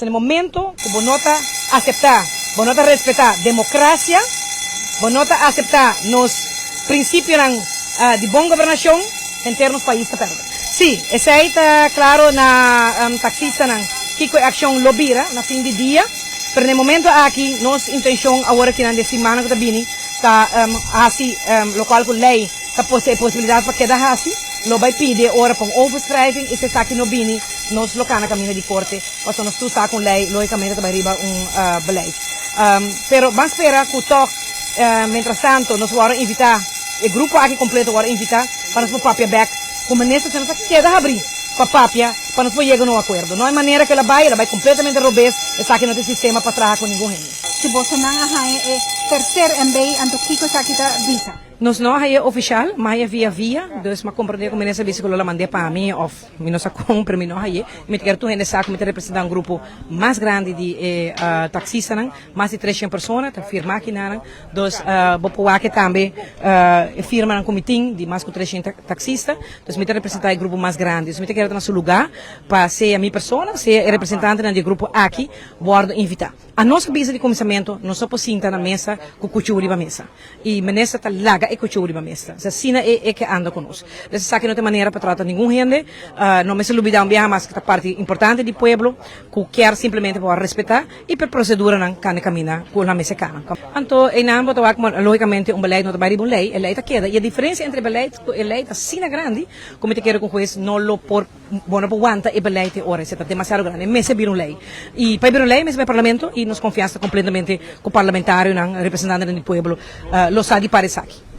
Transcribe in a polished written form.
En el momento que vos nota aceptar, vos nota respetar democracia, vos nota aceptar los principios de buena gobernación, internos país está perto. Sí, esse aí está claro na taxista que a ação lobira na fim de dia, mas no momento aqui nossa intenção agora que na semana que está vindo está assim local com lei está possibilidade para quedar assim, lo vai pedir ora para overschrijving e se está aqui no bini nós local na caminho de corte, mas nós tu está com lei logicamente vai riba beleid. Pero vamos esperar que o toque, mientras tanto nós vamos invitar o grupo aqui completo vamos invitar para nós papia back como nessa se nos queda abrir para papia para nós chegar no acordo. Não é maneira que ela vai completamente robust está aqui no sistema para trabalhar com ninguém. Se você não é terceiro MBA anto kiko sa kita visa. Nós não é oficial, mas é via, dus ma compreender como nessa vez que ela mandei para mim, of minosa compra, mino aí, me quero tu ainda sabe que me representa grupo mais grande de taxistas, mais de 300 pessoas, tá firma aqui não, dus bopo aqui também firma um comitê de mais de 300 taxistas, dus me representa o grupo mais grande, dus me quero na seu lugar para ser a minha pessoa, ser representante do grupo aqui, bordo invitar. A nossa visa de começamento, nós só possível na mesa com cultura na mesa, e menessa tá larga e cultura na mesa. Assim é que anda conosco. Dessa sabe que não tem maneira para tratar nenhum gente, não me se olvidar mas que é parte importante do povo, que quer simplesmente para respeitar e para procedura não can caminhar com a mesa cana. Então, em ambos logicamente beleid não vai lei, a lei está queda. E a diferença entre beleid e lei é assim grande, como te quero com juiz não lo por bueno por aguanta e beleid e ora, está demasiado grande. Mesa vir lei. E para vir lei, mesa vai parlamento e nos confiança completamente com o parlamentário, não representante do povo, lo sa di pare saki.